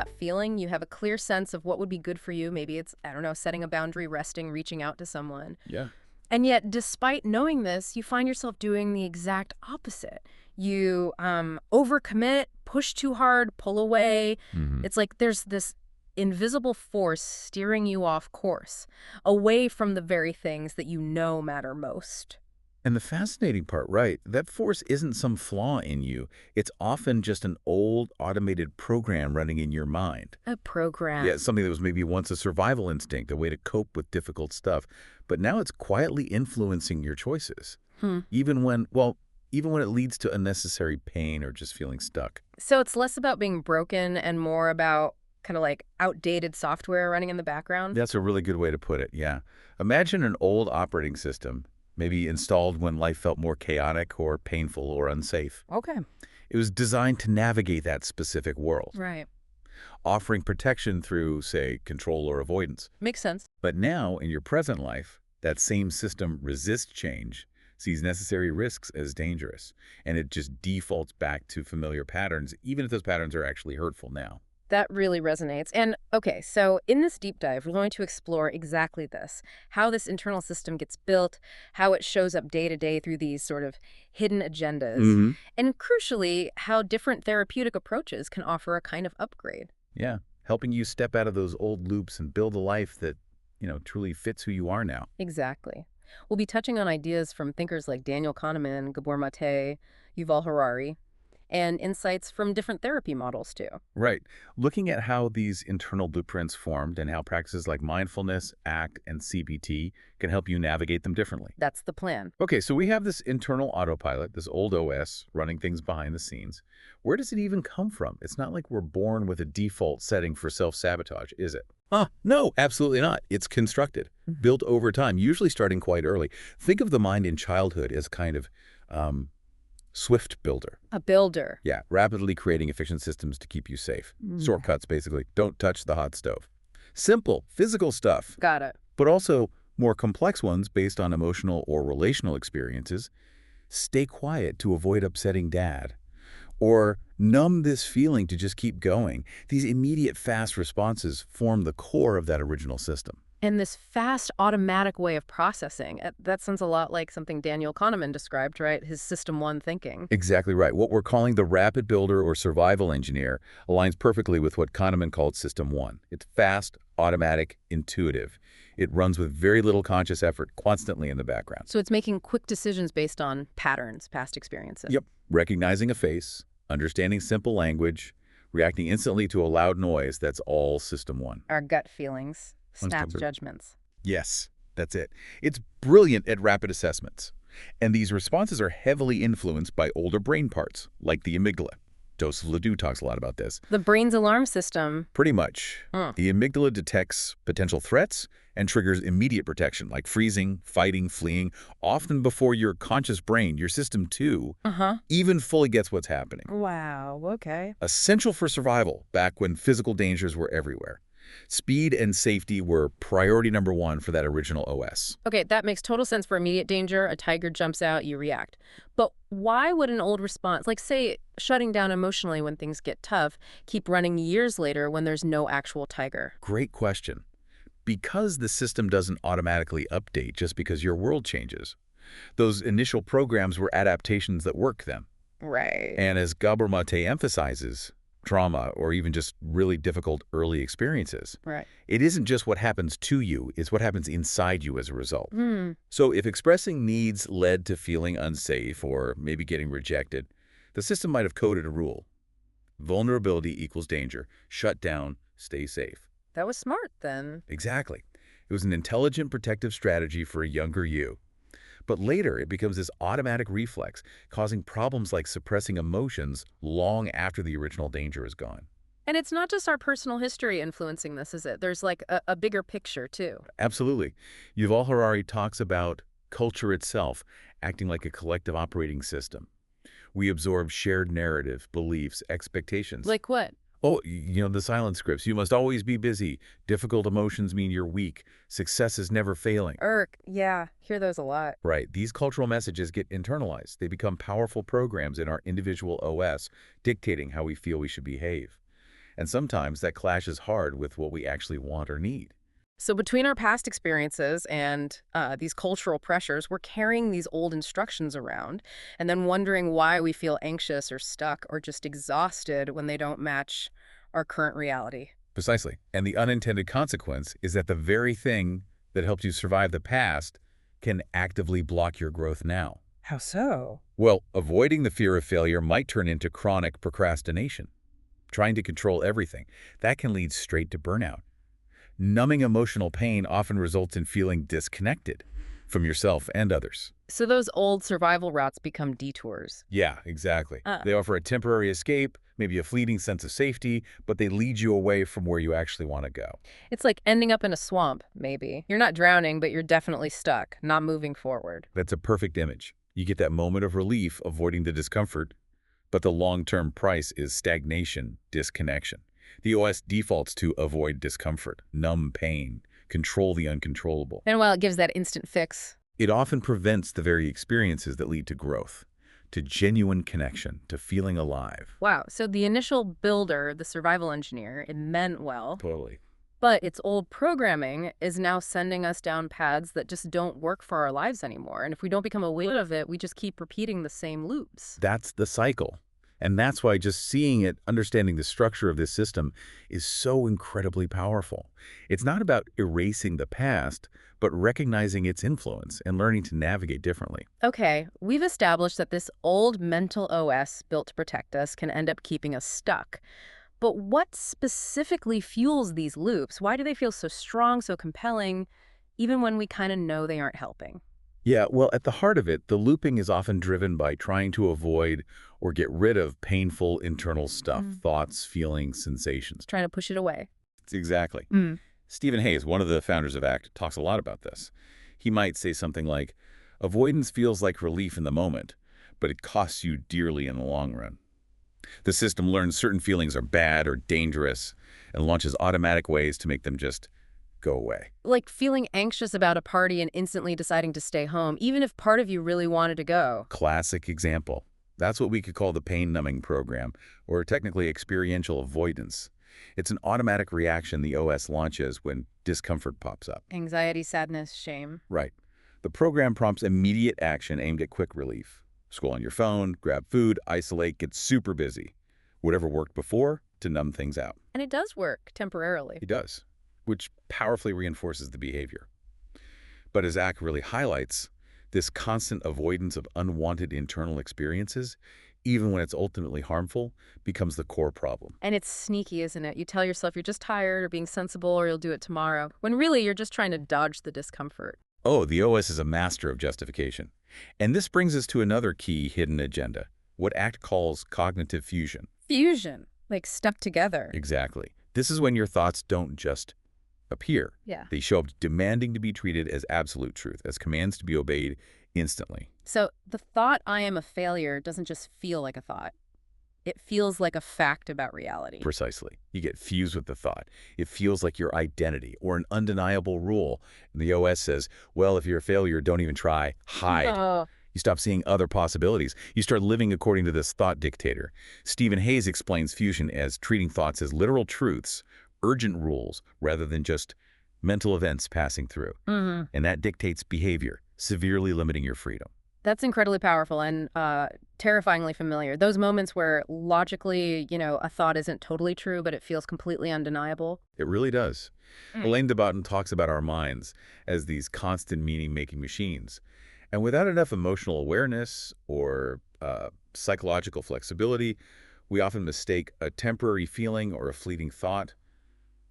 gut feeling. You have a clear sense of what would be good for you. Maybe it's, I don't know, setting a boundary, resting, reaching out to someone. Yeah. And yet, despite knowing this, you find yourself doing the exact opposite. You overcommit, push too hard, pull away. Hmm. It's like there's this invisible force steering you off course, away from the very things that you know matter most. And the fascinating part, right, that force isn't some flaw in you. It's often just an old automated program running in your mind. A Yeah, program. something that was maybe once a survival instinct, a way to cope with difficult stuff. But now it's quietly influencing your choices, Hmm. even when, well, even when it leads to unnecessary pain or just feeling stuck. So it's less about being broken and more about kind of like outdated software running in the background? That's a really good way to put it, yeah. Imagine an old operating system, maybe installed when life felt more chaotic or painful or unsafe. Okay. It was designed to navigate that specific world, Right. offering protection through, say, control or avoidance. Makes sense. But now, in your present life, that same system resists change, sees necessary risks as dangerous, and it just defaults back to familiar patterns, even if those patterns are actually hurtful now. That really resonates. And okay, so in this deep dive, we're going to explore exactly this, how this internal system gets built, how it shows up day to day through these sort of hidden agendas, Hmm. and crucially, how different therapeutic approaches can offer a kind of upgrade. Yeah, helping you step out of those old loops and build a life that, truly fits who you are now. Exactly. We'll be touching on ideas from thinkers like Daniel Kahneman, Gabor Maté, Yuval Harari, and insights from different therapy models too. Right. Looking at how these internal blueprints formed and how practices like mindfulness, ACT, and CBT can help you navigate them differently. That's the plan. Okay, so we have this internal autopilot, this old OS, running things behind the scenes. Where does it even come from? It's not like we're born with a default setting for self-sabotage, is it? No, absolutely not. It's constructed, built over time, usually starting quite early. Think of the mind in childhood as kind of swift builder. A builder. Yeah, rapidly creating efficient systems to keep you safe. Shortcuts, basically. Don't touch the hot stove. Simple, physical stuff, Got it. but also more complex ones based on emotional or relational experiences. Stay quiet to avoid upsetting dad. Or numb this feeling to just keep going. These immediate fast responses form the core of that original system. And this fast, automatic way of processing, that sounds a lot like something Daniel Kahneman described, right? His System 1 thinking. Exactly right. What we're calling the rapid builder or survival engineer aligns perfectly with what Kahneman called System 1. It's fast, automatic, intuitive. It runs with very little conscious effort, constantly in the background. So it's making quick decisions based on patterns, past experiences. Yep. Recognizing a face, understanding simple language, reacting instantly to a loud noise, that's all System 1. Our gut feelings, One's snap too good. judgments. Yes, that's it. It's brilliant at rapid assessments. And these responses are heavily influenced by older brain parts, like the amygdala. Joseph Ledoux talks a lot about this. The brain's alarm system. Pretty much. The amygdala detects potential threats and triggers immediate protection, like freezing, fighting, fleeing, often before your conscious brain, your system 2, even fully gets what's happening. Wow, okay. Essential for survival back when physical dangers were everywhere. Speed and safety were priority number 1 for that original OS. Okay, that makes total sense for immediate danger. A tiger jumps out, you react. But why would an old response, like say shutting down emotionally when things get tough, keep running years later when there's no actual tiger? Great question. Because the system doesn't automatically update just because your world changes. Those initial programs were adaptations that work then. Right. And as Gabor Maté emphasizes, trauma or even just really difficult early experiences, Right. it isn't just what happens to you, it's what happens inside you as a result. So if expressing needs led to feeling unsafe or maybe getting rejected, the system might have coded a rule. Vulnerability equals danger. Shut down, stay safe. That was smart then. Exactly. It was an intelligent protective strategy for a younger you. But later, it becomes this automatic reflex, causing problems like suppressing emotions long after the original danger is gone. And it's not just our personal history influencing this, is it? There's like a bigger picture too. Absolutely. Yuval Harari talks about culture itself acting like a collective operating system. We absorb shared narrative, beliefs, expectations. Like what? Oh, the silent scripts. You must always be busy. Difficult emotions mean you're weak. Success is never failing. Yeah, hear those a lot. Right. These cultural messages get internalized. They become powerful programs in our individual OS, dictating how we feel we should behave. And sometimes that clashes hard with what we actually want or need. So between our past experiences and these cultural pressures, we're carrying these old instructions around and then wondering why we feel anxious or stuck or just exhausted when they don't match our current reality. Precisely. And the unintended consequence is that the very thing that helped you survive the past can actively block your growth now. How so? Well, avoiding the fear of failure might turn into chronic procrastination. Trying to control everything, that can lead straight to burnout. Numbing emotional pain often results in feeling disconnected from yourself and others. So those old survival routes become detours. Yeah, exactly. Uh, They offer a temporary escape, maybe a fleeting sense of safety, but they lead you away from where you actually want to go. it's like ending up in a swamp, maybe. You're not drowning, but you're definitely stuck, not moving forward. That's a perfect image. You get that moment of relief avoiding the discomfort, but the long-term price is stagnation, disconnection. The OS defaults to avoid discomfort, numb pain, control the uncontrollable. And while it gives that instant fix, It often prevents the very experiences that lead to growth, to genuine connection, to feeling alive. wow. So the initial builder, the survival engineer, it meant well, Totally. but its old programming is now sending us down paths that just don't work for our lives anymore. And if we don't become aware of it, we just keep repeating the same loops. That's the cycle. And that's why just seeing it, understanding the structure of this system is so incredibly powerful. It's not about erasing the past, but recognizing its influence and learning to navigate differently. Okay, we've established that this old mental OS built to protect us can end up keeping us stuck. But what specifically fuels these loops? Why do they feel so strong, so compelling, even when we kind of know they aren't helping? Yeah, well, at the heart of it, the looping is often driven by trying to avoid or get rid of painful internal stuff, thoughts, feelings, sensations. Trying to push it away. Exactly. Mm. Stephen Hayes, one of the founders of ACT, talks a lot about this. He might say something like, avoidance feels like relief in the moment, but it costs you dearly in the long run. The system learns certain feelings are bad or dangerous and launches automatic ways to make them just go away. Like feeling anxious about a party and instantly deciding to stay home, even if part of you really wanted to go. Classic example. That's what we could call the pain numbing program, or technically experiential avoidance. It's an automatic reaction the OS launches when discomfort pops up. Anxiety, sadness, shame. Right. The program prompts immediate action aimed at quick relief. Scroll on your phone, grab food, isolate, get super busy. Whatever worked before to numb things out. And it does work temporarily. It does, which powerfully reinforces the behavior. But as ACT really highlights, this constant avoidance of unwanted internal experiences, even when it's ultimately harmful, becomes the core problem. And it's sneaky, isn't it? You tell yourself you're just tired or being sensible or you'll do it tomorrow, when really you're just trying to dodge the discomfort. Oh, the OS is a master of justification. And this brings us to another key hidden agenda, what ACT calls cognitive fusion. Fusion, like stuck together. Exactly. This is when your thoughts don't just appear. Yeah. They show up demanding to be treated as absolute truth, as commands to be obeyed instantly. So the thought I am a failure doesn't just feel like a thought. It feels like a fact about reality. Precisely. You get fused with the thought. It feels like your identity or an undeniable rule. And the OS says, well, if you're a failure, don't even try. Hide. Oh. You stop seeing other possibilities. You start living according to this thought dictator. Stephen Hayes explains fusion as treating thoughts as literal truths, urgent rules, rather than just mental events passing through. And that dictates behavior, severely limiting your freedom. That's incredibly powerful and terrifyingly familiar. Those moments where logically, a thought isn't totally true, but it feels completely undeniable. It really does. Elaine de Botton talks about our minds as these constant meaning-making machines. And without enough emotional awareness or psychological flexibility, we often mistake a temporary feeling or a fleeting thought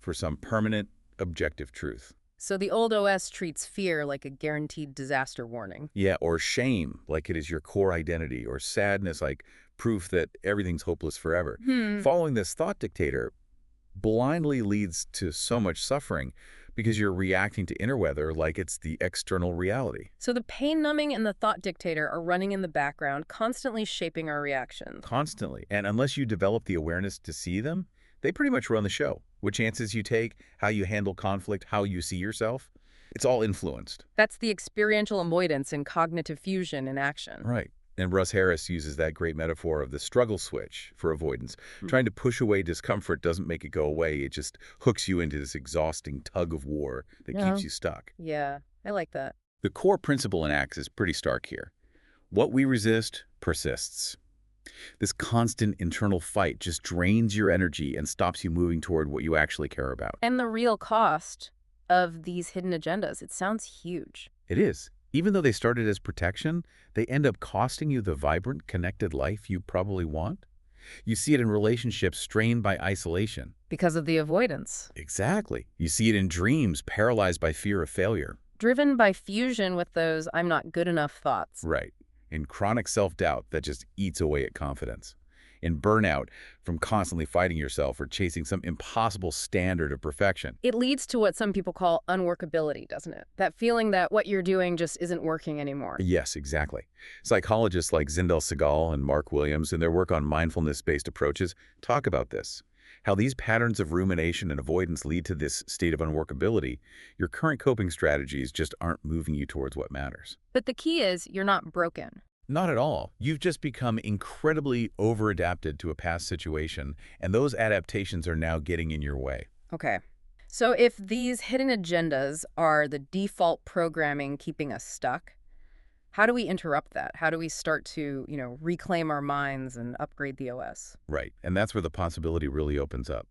for some permanent, objective truth. So the old OS treats fear like a guaranteed disaster warning. Yeah, or shame, like it is your core identity, or sadness, like proof that everything's hopeless forever. Following this thought dictator blindly leads to so much suffering because you're reacting to inner weather like it's the external reality. So the pain numbing and the thought dictator are running in the background, constantly shaping our reactions. Constantly. And unless you develop the awareness to see them, they pretty much run the show. What chances you take, how you handle conflict, how you see yourself, it's all influenced. That's the experiential avoidance and cognitive fusion in action. Right. And Russ Harris uses that great metaphor of the struggle switch for avoidance. Hmm. Trying to push away discomfort doesn't make it go away. It just hooks you into this exhausting tug of war that Yeah. keeps you stuck. Yeah, I like that. The core principle in ACTS is pretty stark here. What we resist persists. This constant internal fight just drains your energy and stops you moving toward what you actually care about. And the real cost of these hidden agendas, it sounds huge. It is. Even though they started as protection, they end up costing you the vibrant, connected life you probably want. You see it in relationships strained by isolation. Because of the avoidance. Exactly. You see it in dreams paralyzed by fear of failure. Driven by fusion with those I'm not good enough thoughts. Right. In chronic self-doubt that just eats away at confidence. In burnout from constantly fighting yourself or chasing some impossible standard of perfection. It leads to what some people call unworkability, doesn't it? That feeling that what you're doing just isn't working anymore. Yes, exactly. Psychologists like Zindel Segal and Mark Williams in their work on mindfulness-based approaches talk about this. How these patterns of rumination and avoidance lead to this state of unworkability. Your current coping strategies just aren't moving you towards what matters. But the key is you're not broken. Not at all. You've just become incredibly over-adapted to a past situation, and those adaptations are now getting in your way. Okay. So if these hidden agendas are the default programming keeping us stuck, how do we interrupt that? How do we start to, reclaim our minds and upgrade the OS? Right, and that's where the possibility really opens up.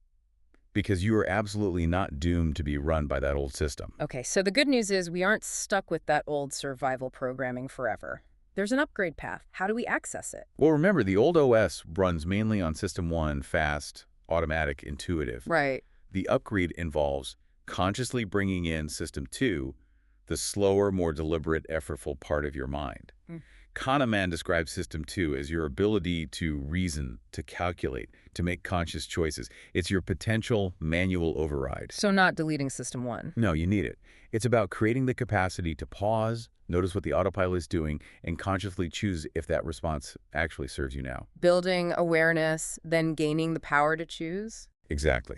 Because you are absolutely not doomed to be run by that old system. Okay, so the good news is we aren't stuck with that old survival programming forever. There's an upgrade path. How do we access it? Well, remember, the old OS runs mainly on System 1, fast, automatic, intuitive. Right. The upgrade involves consciously bringing in System 2, the slower, more deliberate, effortful part of your mind. Mm. Kahneman describes System 2 as your ability to reason, to calculate, to make conscious choices. It's your potential manual override. So not deleting System 1. No, you need it. It's about creating the capacity to pause, notice what the autopilot is doing, and consciously choose if that response actually serves you now. Building awareness, then gaining the power to choose? Exactly.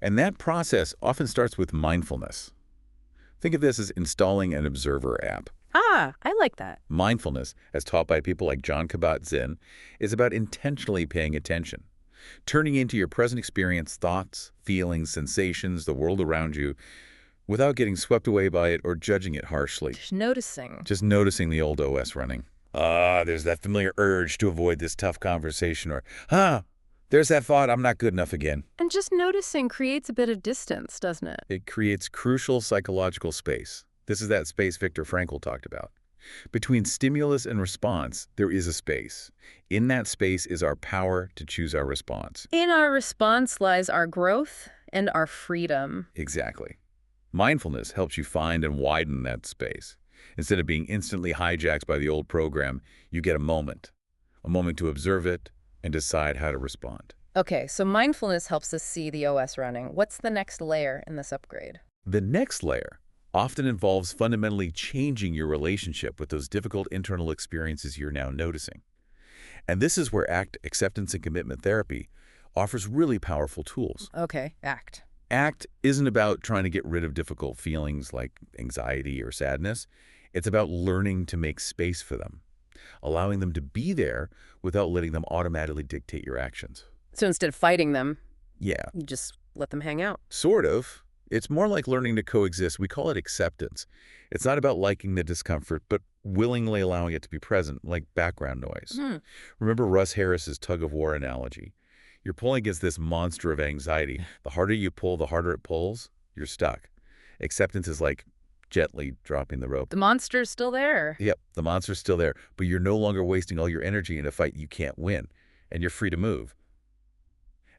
And that process often starts with mindfulness. Think of this as installing an observer app. Ah, I like that. Mindfulness, as taught by people like Jon Kabat-Zinn, is about intentionally paying attention, turning into your present experience thoughts, feelings, sensations, the world around you, without getting swept away by it or judging it harshly. Just noticing. Just noticing the old OS running. There's that familiar urge to avoid this tough conversation, or, there's that thought, I'm not good enough again. And just noticing creates a bit of distance, doesn't it? It creates crucial psychological space. This is that space Viktor Frankl talked about. Between stimulus and response, there is a space. In that space is our power to choose our response. In our response lies our growth and our freedom. Exactly. Mindfulness helps you find and widen that space. Instead of being instantly hijacked by the old program, you get a moment to observe it and decide how to respond. Okay, so mindfulness helps us see the OS running. What's the next layer in this upgrade? The next layer often involves fundamentally changing your relationship with those difficult internal experiences you're now noticing. And this is where ACT, acceptance and commitment therapy, offers really powerful tools. Okay, ACT. ACT isn't about trying to get rid of difficult feelings like anxiety or sadness. It's about learning to make space for them, allowing them to be there without letting them automatically dictate your actions. So instead of fighting them, Yeah, you just let them hang out. sort of. It's more like learning to coexist. We call it acceptance. It's not about liking the discomfort, but willingly allowing it to be present, like background noise. Remember Russ Harris's tug-of-war analogy? You're pulling against this monster of anxiety. The harder you pull, the harder it pulls. You're stuck. Acceptance is like gently dropping the rope. The monster's still there. Yep, the monster's still there, but you're no longer wasting all your energy in a fight you can't win, and you're free to move.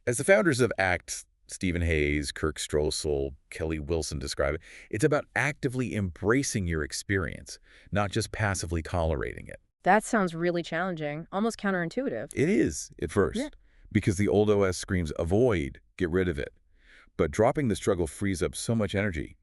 As the founders of ACT, Stephen Hayes, Kirk Stroessel, Kelly Wilson describe it, it's about actively embracing your experience, not just passively tolerating it. That sounds really challenging, almost counterintuitive. It is, at first, Yeah. because the old OS screams, avoid, get rid of it. But dropping the struggle frees up so much energy.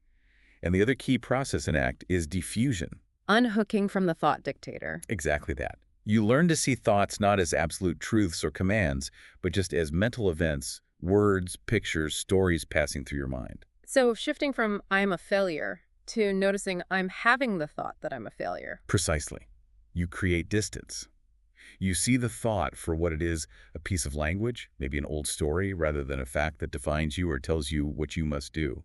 And the other key process in ACT is diffusion. Unhooking from the thought dictator. Exactly that. You learn to see thoughts not as absolute truths or commands, but just as mental events, words, pictures, stories passing through your mind. So shifting from I'm a failure to noticing I'm having the thought that I'm a failure. Precisely. You create distance. You see the thought for what it is, a piece of language, maybe an old story, rather than a fact that defines you or tells you what you must do.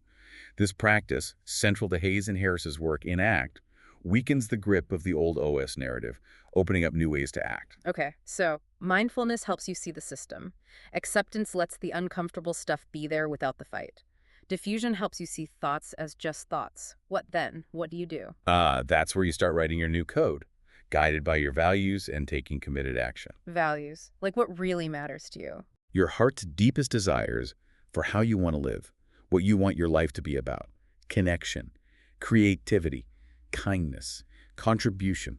This practice, central to Hayes and Harris's work in ACT, weakens the grip of the old OS narrative, opening up new ways to act. Okay, so mindfulness helps you see the system. Acceptance lets the uncomfortable stuff be there without the fight. Diffusion helps you see thoughts as just thoughts. What then? What do you do? That's where you start writing your new code, guided by your values and taking committed action. Values. Like what really matters to you. Your heart's deepest desires for how you want to live, what you want your life to be about, connection, creativity, kindness, contribution,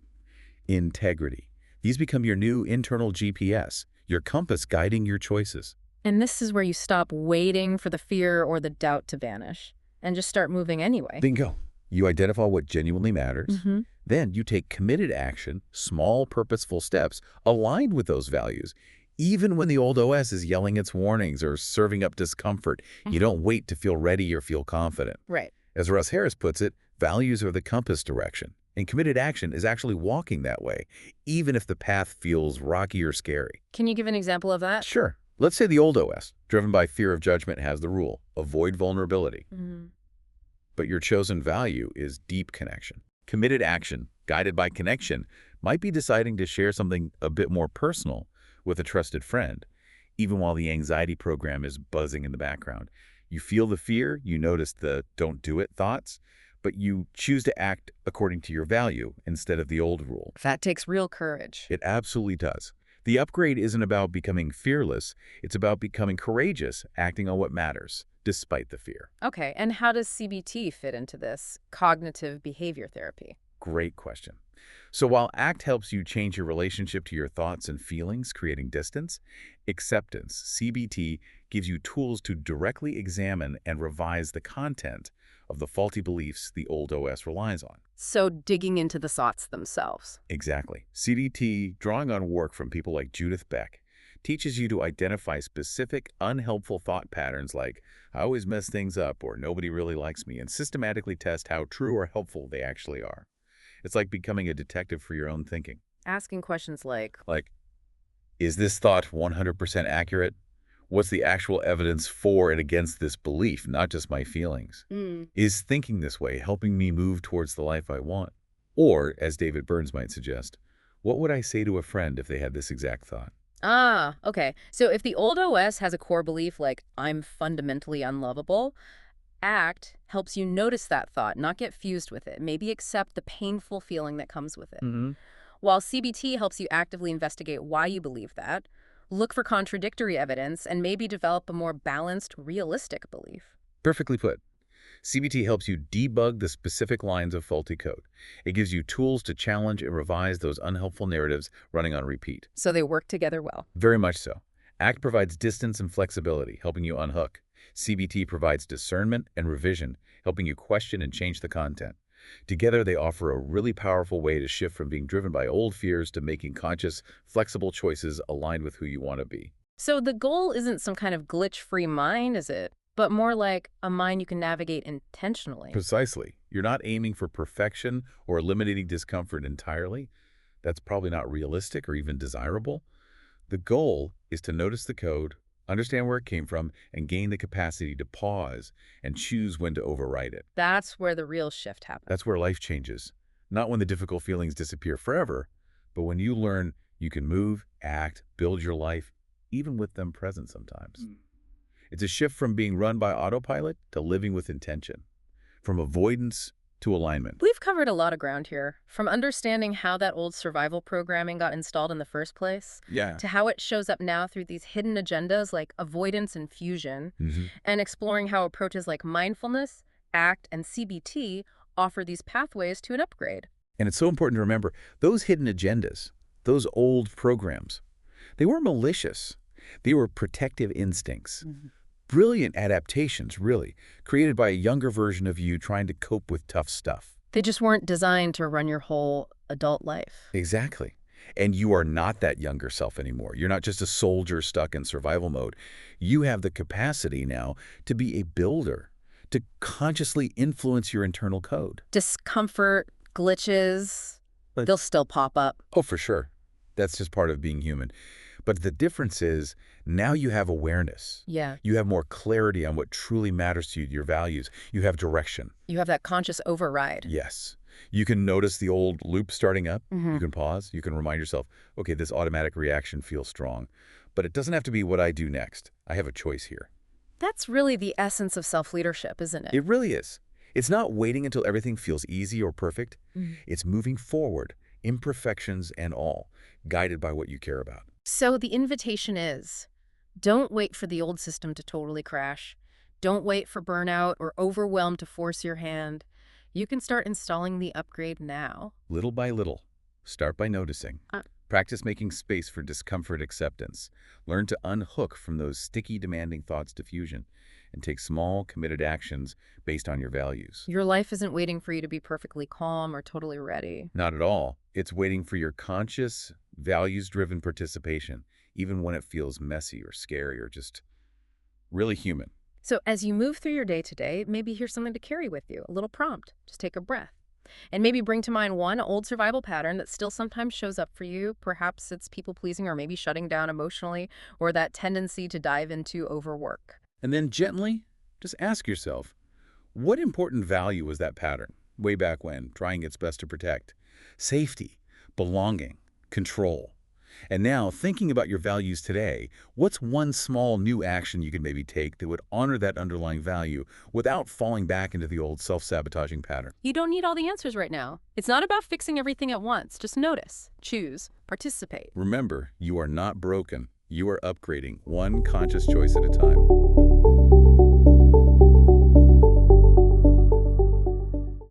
integrity. These become your new internal GPS, your compass guiding your choices. And this is where you stop waiting for the fear or the doubt to vanish and just start moving anyway. Bingo. You identify what genuinely matters. Then you take committed action, small purposeful steps aligned with those values. Even when the old OS is yelling its warnings or serving up discomfort, you don't wait to feel ready or feel confident. Right. As Russ Harris puts it, values are the compass direction, and committed action is actually walking that way, even if the path feels rocky or scary. Can you give an example of that? Sure. Let's say the old OS, driven by fear of judgment, has the rule, avoid vulnerability. But your chosen value is deep connection. Committed action, guided by connection, might be deciding to share something a bit more personal with a trusted friend, even while the anxiety program is buzzing in the background. You feel the fear, you notice the don't do it thoughts, but you choose to act according to your value instead of the old rule. That takes real courage. It absolutely does. The upgrade isn't about becoming fearless, it's about becoming courageous, acting on what matters, despite the fear. Okay, and how does CBT fit into this, cognitive behavior therapy? Great question. So while ACT helps you change your relationship to your thoughts and feelings, creating distance, acceptance, CBT, gives you tools to directly examine and revise the content of the faulty beliefs the old OS relies on. So digging into the thoughts themselves. Exactly. CBT, drawing on work from people like Judith Beck, teaches you to identify specific, unhelpful thought patterns like, I always mess things up, or nobody really likes me, and systematically test how true or helpful they actually are. It's like becoming a detective for your own thinking. Asking questions like, is this thought 100% accurate? What's the actual evidence for and against this belief, not just my feelings? Is thinking this way helping me move towards the life I want? Or, as David Burns might suggest, what would I say to a friend if they had this exact thought? Okay. So if the old OS has a core belief like, I'm fundamentally unlovable, ACT helps you notice that thought, not get fused with it, maybe accept the painful feeling that comes with it. While CBT helps you actively investigate why you believe that, look for contradictory evidence, and maybe develop a more balanced, realistic belief. Perfectly put. CBT helps you debug the specific lines of faulty code. It gives you tools to challenge and revise those unhelpful narratives running on repeat. So they work together well. Very much so. ACT provides distance and flexibility, helping you unhook. CBT provides discernment and revision, helping you question and change the content. Together, they offer a really powerful way to shift from being driven by old fears to making conscious, flexible choices aligned with who you want to be. So the goal isn't some kind of glitch-free mind, is it? But more like a mind you can navigate intentionally. Precisely. You're not aiming for perfection or eliminating discomfort entirely. That's probably not realistic or even desirable. The goal is to notice the code, understand where it came from, and gain the capacity to pause and choose when to overwrite it. That's where the real shift happens. That's where life changes. Not when the difficult feelings disappear forever, but when you learn you can move, act, build your life, even with them present sometimes. It's a shift from being run by autopilot to living with intention, from avoidance to alignment. We've covered a lot of ground here, from understanding how that old survival programming got installed in the first place, to how it shows up now through these hidden agendas like avoidance and fusion, and exploring how approaches like mindfulness, ACT, and CBT offer these pathways to an upgrade. And it's so important to remember, those hidden agendas, those old programs, they weren't malicious. They were protective instincts. Brilliant adaptations, really, created by a younger version of you trying to cope with tough stuff. They just weren't designed to run your whole adult life. Exactly. And you are not that younger self anymore. You're not just a soldier stuck in survival mode. You have the capacity now to be a builder, to consciously influence your internal code. Discomfort, glitches, they'll still pop up. Oh, for sure. That's just part of being human. But the difference is now you have awareness. Yeah. You have more clarity on what truly matters to you, your values. You have direction. You have that conscious override. Yes. You can notice the old loop starting up. Hmm. You can pause. You can remind yourself, okay, this automatic reaction feels strong. But it doesn't have to be what I do next. I have a choice here. That's really the essence of self-leadership, isn't it? It really is. It's not waiting until everything feels easy or perfect. Mhm. It's moving forward, imperfections and all, guided by what you care about. So the invitation is, don't wait for the old system to totally crash. Don't wait for burnout or overwhelm to force your hand. You can start installing the upgrade now. Little by little, start by noticing. Practice making space for discomfort acceptance. Learn to unhook from those sticky, demanding thoughts to fusion, and take small, committed actions based on your values. Your life isn't waiting for you to be perfectly calm or totally ready. Not at all. It's waiting for your conscious, values-driven participation, even when it feels messy or scary or just really human. So as you move through your day today, maybe here's something to carry with you, a little prompt. Just take a breath. And maybe bring to mind one old survival pattern that still sometimes shows up for you. Perhaps it's people-pleasing or maybe shutting down emotionally, or that tendency to dive into overwork. And then gently, just ask yourself, what important value was that pattern way back when, trying its best to protect? Safety, belonging, control. And now, thinking about your values today, what's one small new action you could maybe take that would honor that underlying value without falling back into the old self-sabotaging pattern? You don't need all the answers right now. It's not about fixing everything at once. Just notice, choose, participate. Remember, you are not broken. You are upgrading one conscious choice at a time.